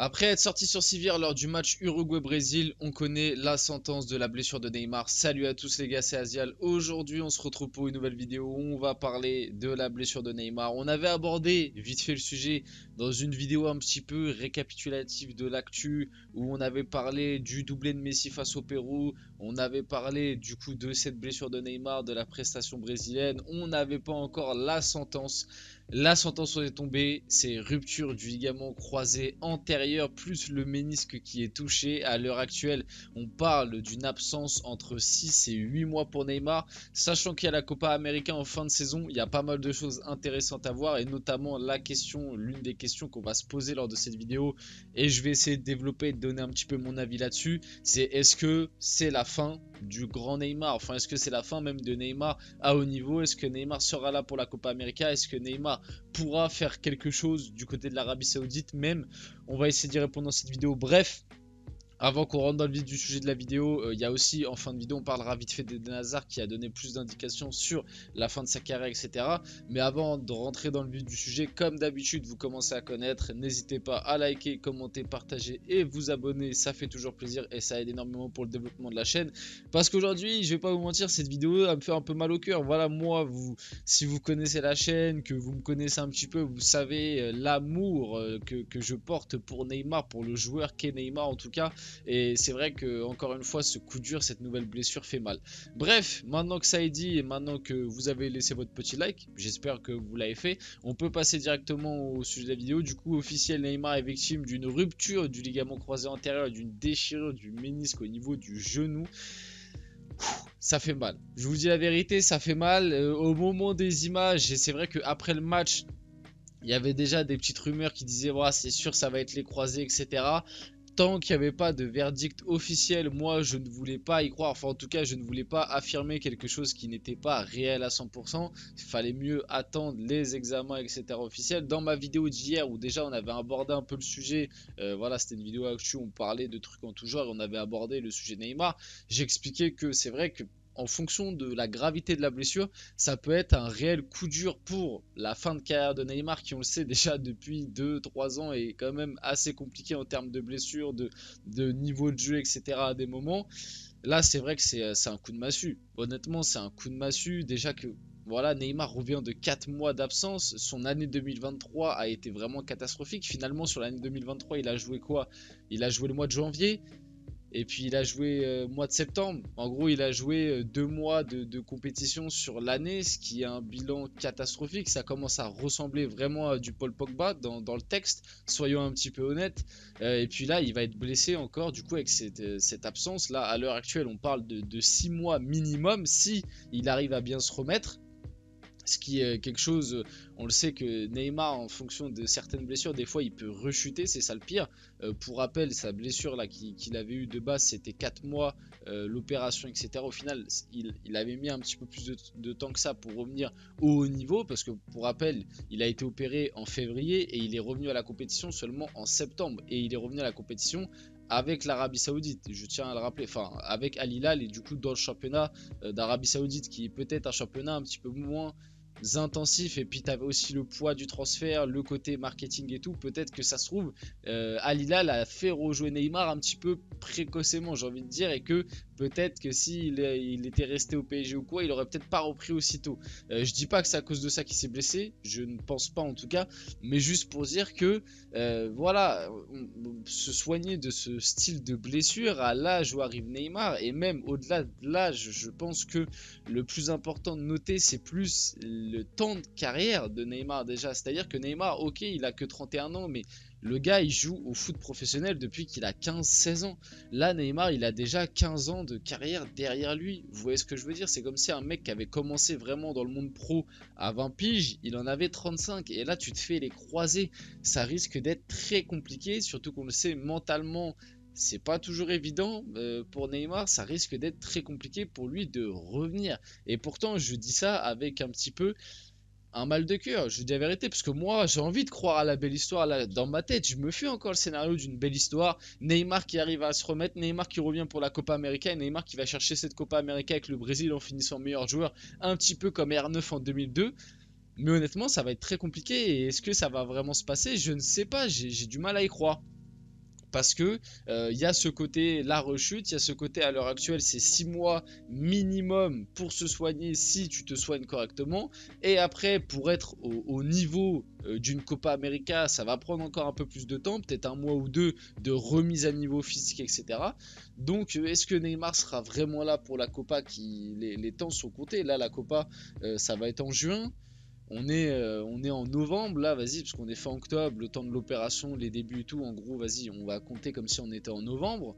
Après être sorti sur civière lors du match Uruguay-Brésil, on connaît la sentence de la blessure de Neymar. Salut à tous les gars, c'est Azial. Aujourd'hui, on se retrouve pour une nouvelle vidéo où on va parler de la blessure de Neymar. On avait abordé vite fait le sujet dans une vidéo un petit peu récapitulative de l'actu où on avait parlé du doublé de Messi face au Pérou. On avait parlé du coup de cette blessure de Neymar, de la prestation brésilienne. On n'avait pas encore la sentence. La sentence est tombée, c'est rupture du ligament croisé antérieur plus le ménisque qui est touché. À l'heure actuelle, on parle d'une absence entre 6 et 8 mois pour Neymar. Sachant qu'il y a la Copa América en fin de saison, il y a pas mal de choses intéressantes à voir et notamment la question, l'une des questions qu'on va se poser lors de cette vidéo et je vais essayer de développer et de donner un petit peu mon avis là-dessus, c'est est-ce que c'est la fin du grand Neymar? Enfin, est-ce que c'est la fin même de Neymar à haut niveau? Est-ce que Neymar sera là pour la Copa América? Est-ce que Neymar pourra faire quelque chose du côté de l'Arabie Saoudite même? On va essayer d'y répondre dans cette vidéo. Bref, avant qu'on rentre dans le vif du sujet de la vidéo, il y a aussi en fin de vidéo, on parlera vite fait d'Eden Hazard qui a donné plus d'indications sur la fin de sa carrière, etc. Mais avant de rentrer dans le vif du sujet, comme d'habitude, vous commencez à connaître, n'hésitez pas à liker, commenter, partager et vous abonner, ça fait toujours plaisir et ça aide énormément pour le développement de la chaîne. Parce qu'aujourd'hui, je vais pas vous mentir, cette vidéo elle me fait un peu mal au cœur. Voilà, moi, si vous connaissez la chaîne, que vous me connaissez un petit peu, vous savez l'amour que je porte pour Neymar, pour le joueur qu'est Neymar en tout cas. Et c'est vrai que encore une fois, ce coup dur, cette nouvelle blessure fait mal. Bref, maintenant que ça est dit et maintenant que vous avez laissé votre petit like, j'espère que vous l'avez fait, on peut passer directement au sujet de la vidéo. Du coup, officiel, Neymar est victime d'une rupture du ligament croisé antérieur et d'une déchirure du ménisque au niveau du genou. Ça fait mal. Je vous dis la vérité, ça fait mal. Au moment des images, et c'est vrai qu'après le match, il y avait déjà des petites rumeurs qui disaient voilà, c'est sûr ça va être les croisés, etc. Tant qu'il n'y avait pas de verdict officiel, moi je ne voulais pas y croire. Enfin en tout cas je ne voulais pas affirmer quelque chose qui n'était pas réel à 100%. Il fallait mieux attendre les examens, etc. officiels. Dans ma vidéo d'hier où déjà on avait abordé un peu le sujet, voilà, c'était une vidéo actu où on parlait de trucs en tout genre et on avait abordé le sujet Neymar. J'expliquais que c'est vrai que en fonction de la gravité de la blessure, ça peut être un réel coup dur pour la fin de carrière de Neymar qui, on le sait déjà depuis 2-3 ans, est quand même assez compliqué en termes de blessures, de niveau de jeu, etc. à des moments. Là, c'est vrai que c'est un coup de massue. Honnêtement, c'est un coup de massue. Déjà que voilà, Neymar revient de 4 mois d'absence. Son année 2023 a été vraiment catastrophique. Finalement, sur l'année 2023, il a joué quoi? Il a joué le mois de janvier. Et puis il a joué mois de septembre. En gros, il a joué 2 mois de compétition sur l'année, ce qui est un bilan catastrophique. Ça commence à ressembler vraiment à du Paul Pogba dans le texte, soyons un petit peu honnêtes. Et puis là, il va être blessé encore, du coup, avec cette absence. Là, à l'heure actuelle, on parle de 6 mois minimum si il arrive à bien se remettre. Ce qui est quelque chose, on le sait que Neymar, en fonction de certaines blessures, des fois il peut rechuter, c'est ça le pire. Pour rappel, sa blessure là qu'il avait eu de base, c'était 4 mois, l'opération, etc. Au final, il avait mis un petit peu plus de temps que ça pour revenir au haut niveau, parce que pour rappel, il a été opéré en février et il est revenu à la compétition seulement en septembre. Et il est revenu à la compétition avec l'Arabie Saoudite, je tiens à le rappeler, enfin avec Al Hilal et du coup dans le championnat d'Arabie Saoudite qui est peut-être un championnat un petit peu moins intensif, et puis tu avais aussi le poids du transfert, le côté marketing et tout. Peut-être que ça se trouve, Al Hilal a fait rejouer Neymar un petit peu précocement, j'ai envie de dire, et que peut-être que s'il il était resté au PSG ou quoi, il aurait peut-être pas repris aussitôt. Je dis pas que c'est à cause de ça qu'il s'est blessé, je ne pense pas en tout cas, mais juste pour dire que voilà, se soigner de ce style de blessure à l'âge où arrive Neymar, et même au-delà de l'âge, je pense que le plus important de noter, c'est plus le temps de carrière de Neymar déjà. C'est-à-dire que Neymar, ok, il a que 31 ans, mais le gars, il joue au foot professionnel depuis qu'il a 15-16 ans. Là, Neymar, il a déjà 15 ans de carrière derrière lui. Vous voyez ce que je veux dire? C'est comme si un mec qui avait commencé vraiment dans le monde pro à 20 piges, il en avait 35. Et là, tu te fais les croisés. Ça risque d'être très compliqué, surtout qu'on le sait mentalement. C'est pas toujours évident pour Neymar, ça risque d'être très compliqué pour lui de revenir. Et pourtant, je dis ça avec un petit peu un mal de cœur, je vous dis la vérité, parce que moi j'ai envie de croire à la belle histoire là, dans ma tête. Je me fais encore le scénario d'une belle histoire. Neymar qui arrive à se remettre, Neymar qui revient pour la Copa América, et Neymar qui va chercher cette Copa América avec le Brésil en finissant meilleur joueur, un petit peu comme R9 en 2002. Mais honnêtement, ça va être très compliqué. Et est-ce que ça va vraiment se passer? Je ne sais pas, j'ai du mal à y croire. Parce que il y a ce côté la rechute, il y a ce côté à l'heure actuelle c'est 6 mois minimum pour se soigner si tu te soignes correctement, et après pour être au niveau d'une Copa América ça va prendre encore un peu plus de temps, peut-être un mois ou deux de remise à niveau physique, etc. Donc est-ce que Neymar sera vraiment là pour la Copa les temps sont comptés, là la Copa ça va être en juin. On est en novembre là, vas-y, parce qu'on est fin octobre, le temps de l'opération, les débuts et tout, en gros, vas-y, on va compter comme si on était en novembre.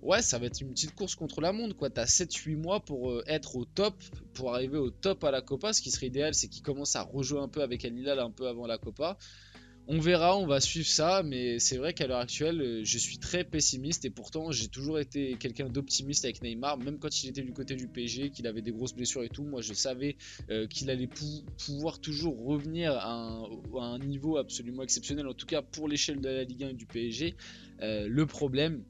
Ouais, ça va être une petite course contre la montre, quoi. T'as 7-8 mois pour être au top, pour arriver au top à la Copa. Ce qui serait idéal, c'est qu'il commence à rejouer un peu avec Al Hilal un peu avant la Copa. On verra, on va suivre ça, mais c'est vrai qu'à l'heure actuelle, je suis très pessimiste et pourtant j'ai toujours été quelqu'un d'optimiste avec Neymar, même quand il était du côté du PSG, qu'il avait des grosses blessures et tout. Moi, je savais qu'il allait pouvoir toujours revenir à un niveau absolument exceptionnel, en tout cas pour l'échelle de la Ligue 1 et du PSG. Le problème,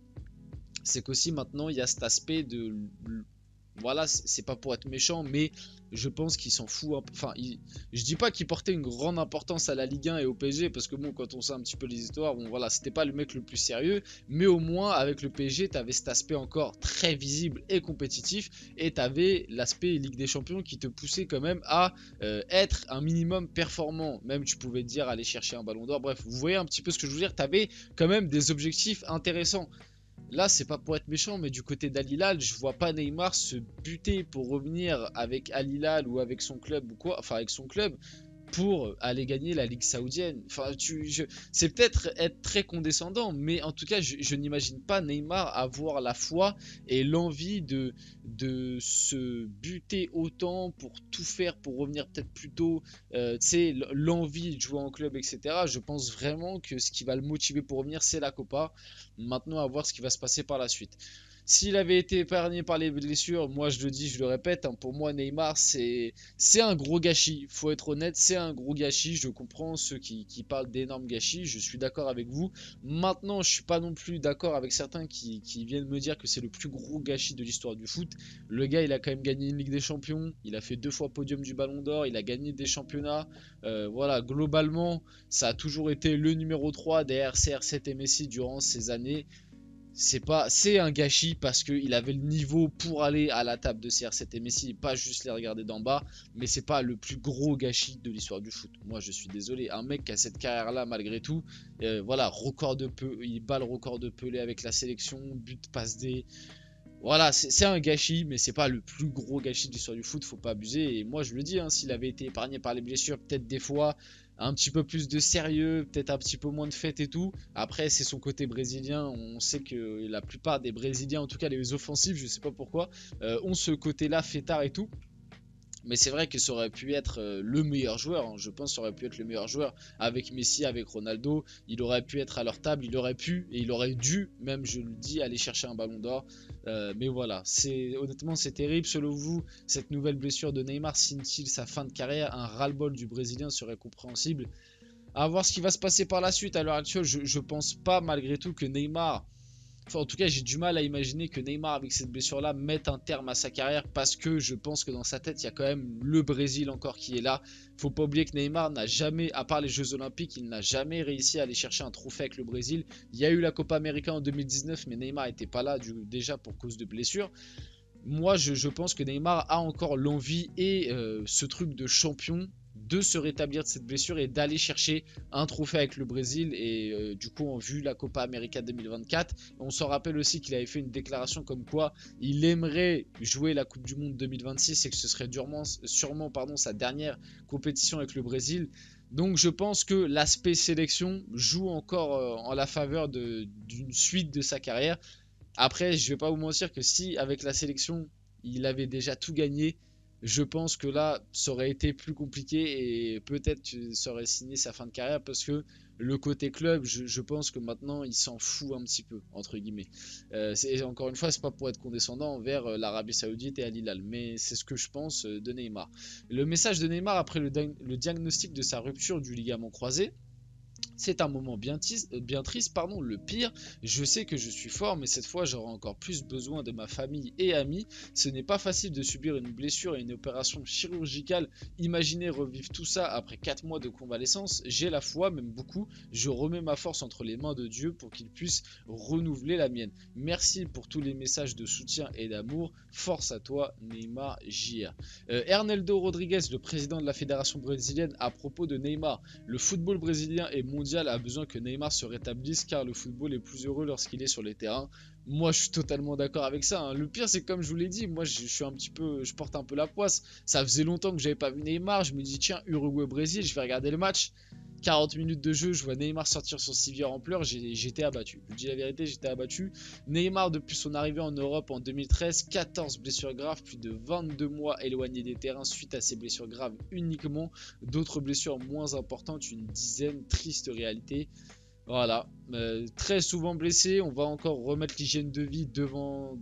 c'est qu'aussi maintenant il y a cet aspect de voilà, c'est pas pour être méchant, mais je pense qu'il s'en fout un peu. Enfin, je dis pas qu'il portait une grande importance à la Ligue 1 et au PSG, parce que bon, quand on sait un petit peu les histoires, bon voilà, c'était pas le mec le plus sérieux, mais au moins avec le PSG, t'avais cet aspect encore très visible et compétitif, et t'avais l'aspect Ligue des Champions qui te poussait quand même à être un minimum performant. Même tu pouvais te dire aller chercher un ballon d'or. Bref, vous voyez un petit peu ce que je veux dire. T'avais quand même des objectifs intéressants. Là, c'est pas pour être méchant, mais du côté d'Al Hilal, je vois pas Neymar se buter pour revenir avec Al Hilal ou avec son club ou quoi, enfin avec son club pour aller gagner la Ligue saoudienne. Enfin, c'est peut-être être très condescendant, mais en tout cas, je n'imagine pas Neymar avoir la foi et l'envie de se buter autant pour tout faire pour revenir peut-être plus tôt. Tu sais, l'envie de jouer en club, etc. Je pense vraiment que ce qui va le motiver pour revenir, c'est la Copa. Maintenant, à voir ce qui va se passer par la suite. S'il avait été épargné par les blessures, moi je le dis, je le répète, hein, pour moi Neymar c'est un gros gâchis. Faut être honnête, c'est un gros gâchis. Je comprends ceux qui parlent d'énormes gâchis, je suis d'accord avec vous. Maintenant, je suis pas non plus d'accord avec certains qui viennent me dire que c'est le plus gros gâchis de l'histoire du foot. Le gars, il a quand même gagné une Ligue des Champions, il a fait 2 fois podium du Ballon d'Or, il a gagné des championnats. Voilà, globalement, ça a toujours été le numéro 3 derrière CR7 et Messi durant ces années. C'est un gâchis parce qu'il avait le niveau pour aller à la table de CR7 et Messi, pas juste les regarder d'en bas, mais c'est pas le plus gros gâchis de l'histoire du foot. Moi je suis désolé, un mec qui a cette carrière là malgré tout, voilà, il bat le record de Pelé avec la sélection, but, passe D. Voilà, c'est un gâchis, mais c'est pas le plus gros gâchis de l'histoire du foot, faut pas abuser. Et moi je le dis, hein, s'il avait été épargné par les blessures, peut-être des fois un petit peu plus de sérieux, peut-être un petit peu moins de fête et tout. Après, c'est son côté brésilien. On sait que la plupart des Brésiliens, en tout cas les offensifs, je sais pas pourquoi, ont ce côté-là fêtard et tout. Mais c'est vrai que ça aurait pu être le meilleur joueur, hein. Je pense que ça aurait pu être le meilleur joueur avec Messi, avec Ronaldo. Il aurait pu être à leur table, il aurait pu et il aurait dû, même je le dis, aller chercher un ballon d'or. Mais voilà, honnêtement c'est terrible. Selon vous, cette nouvelle blessure de Neymar signe-t-il sa fin de carrière? Un ras-le-bol du Brésilien serait compréhensible. À voir ce qui va se passer par la suite. À l'heure actuelle, je pense pas malgré tout que Neymar... Enfin, en tout cas, j'ai du mal à imaginer que Neymar, avec cette blessure-là, mette un terme à sa carrière parce que je pense que dans sa tête, il y a quand même le Brésil encore qui est là. Faut pas oublier que Neymar n'a jamais, à part les Jeux Olympiques, il n'a jamais réussi à aller chercher un trophée avec le Brésil. Il y a eu la Copa América en 2019, mais Neymar n'était pas là déjà pour cause de blessure. Moi, je pense que Neymar a encore l'envie et ce truc de champion de se rétablir de cette blessure et d'aller chercher un trophée avec le Brésil et du coup en vue la Copa América 2024. On s'en rappelle aussi qu'il avait fait une déclaration comme quoi il aimerait jouer la Coupe du Monde 2026 et que ce serait sûrement sa dernière compétition avec le Brésil. Donc je pense que l'aspect sélection joue encore en la faveur d'une suite de sa carrière. Après, je vais pas vous mentir que si avec la sélection il avait déjà tout gagné, je pense que là ça aurait été plus compliqué et peut-être que ça aurait signé sa fin de carrière parce que le côté club, je pense que maintenant il s'en fout un petit peu entre guillemets. Encore une fois, c'est pas pour être condescendant envers l'Arabie Saoudite et Al Hilal, mais c'est ce que je pense de Neymar. Le message de Neymar après le diagnostic de sa rupture du ligament croisé. C'est un moment bien triste, pardon. Le pire, je sais que je suis fort, mais cette fois j'aurai encore plus besoin de ma famille et amis. Ce n'est pas facile de subir une blessure et une opération chirurgicale. Imaginez revivre tout ça après 4 mois de convalescence. J'ai la foi, même beaucoup. Je remets ma force entre les mains de Dieu pour qu'il puisse renouveler la mienne. Merci pour tous les messages de soutien et d'amour. Force à toi, Neymar Jr. Hernaldo Rodriguez, le président de la fédération brésilienne, à propos de Neymar. Le football brésilien est mondial a besoin que Neymar se rétablisse car le football est plus heureux lorsqu'il est sur les terrains. Moi je suis totalement d'accord avec ça, hein. Le pire c'est comme je vous l'ai dit, moi je suis un petit peu, je porte un peu la poisse. Ça faisait longtemps que j'avais pas vu Neymar, je me dis tiens Uruguay-Brésil, je vais regarder le match. 40 minutes de jeu, je vois Neymar sortir son civière en pleurs, j'étais abattu. Je vous dis la vérité, j'étais abattu. Neymar, depuis son arrivée en Europe en 2013, 14 blessures graves, plus de 22 mois éloigné des terrains suite à ces blessures graves uniquement. D'autres blessures moins importantes, une dizaine, triste réalité. Voilà, très souvent blessé, on va encore remettre l'hygiène de vie devant.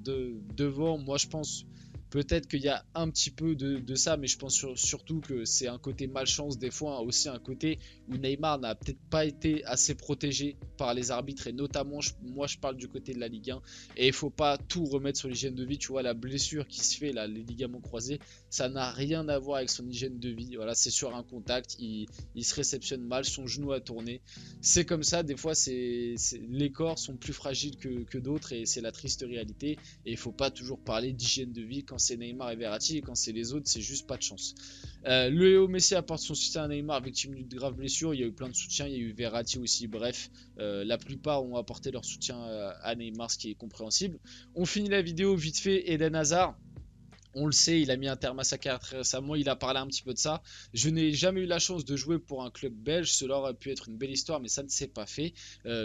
Moi je pense peut-être qu'il y a un petit peu de ça, mais je pense surtout que c'est un côté malchance des fois, hein, aussi un côté où Neymar n'a peut-être pas été assez protégé par les arbitres, et notamment moi je parle du côté de la Ligue 1, et il faut pas tout remettre sur l'hygiène de vie. Tu vois, la blessure qui se fait là, les ligaments croisés, ça n'a rien à voir avec son hygiène de vie. Voilà, c'est sur un contact, il se réceptionne mal, son genou a tourné. C'est comme ça, des fois les corps sont plus fragiles que d'autres, et c'est la triste réalité. Et il faut pas toujours parler d'hygiène de vie quand c'est Neymar et Verratti, et quand c'est les autres, c'est juste pas de chance. Léo Messi apporte son soutien à Neymar, victime d'une grave blessure. Il y a eu plein de soutiens, il y a eu Verratti aussi. Bref, la plupart ont apporté leur soutien à Neymar, ce qui est compréhensible. On finit la vidéo vite fait. Eden Hazard, on le sait, il a mis un terme à sa carrière très récemment, il a parlé un petit peu de ça. Je n'ai jamais eu la chance de jouer pour un club belge, cela aurait pu être une belle histoire, mais ça ne s'est pas fait.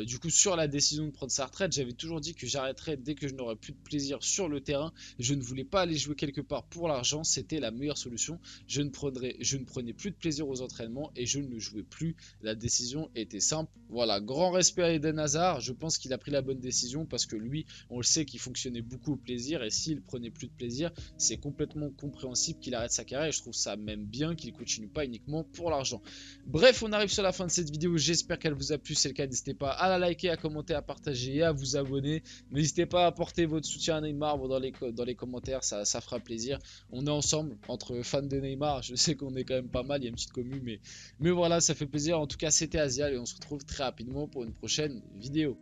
Du coup, sur la décision de prendre sa retraite, j'avais toujours dit que j'arrêterais dès que je n'aurais plus de plaisir sur le terrain. Je ne voulais pas aller jouer quelque part pour l'argent, c'était la meilleure solution. Je ne prenais plus de plaisir aux entraînements et je ne jouais plus. La décision était simple. Voilà, grand respect à Eden Hazard, je pense qu'il a pris la bonne décision parce que lui, on le sait qu'il fonctionnait beaucoup au plaisir, et s'il prenait plus de plaisir, c'est complètement compréhensible qu'il arrête sa carrière, et je trouve ça même bien qu'il continue pas uniquement pour l'argent. Bref, on arrive sur la fin de cette vidéo, j'espère qu'elle vous a plu. Si c'est le cas, n'hésitez pas à la liker, à commenter, à partager et à vous abonner. N'hésitez pas à apporter votre soutien à Neymar dans les commentaires, ça fera plaisir. On est ensemble entre fans de Neymar, je sais qu'on est quand même pas mal, il y a une petite commu, mais voilà, ça fait plaisir. En tout cas, c'était Azial et on se retrouve très rapidement pour une prochaine vidéo.